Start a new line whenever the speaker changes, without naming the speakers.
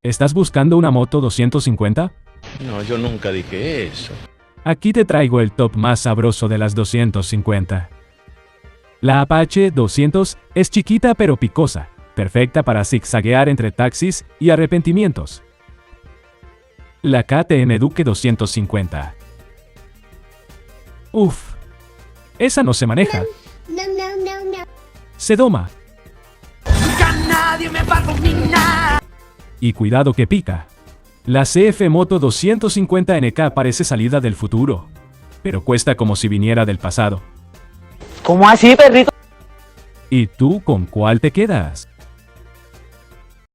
¿Estás buscando una moto 250?
No, yo nunca dije eso.
Aquí te traigo el top más sabroso de las 250. La Apache 200 es chiquita pero picosa, perfecta para zigzaguear entre taxis y arrepentimientos. La KTM Duke 250. Uf, esa no se maneja. Se doma.
Nadie me va a dominar.
Y cuidado que pica. La CF Moto 250 NK parece salida del futuro, pero cuesta como si viniera del pasado.
¿Cómo así, perrito?
¿Y tú con cuál te quedas?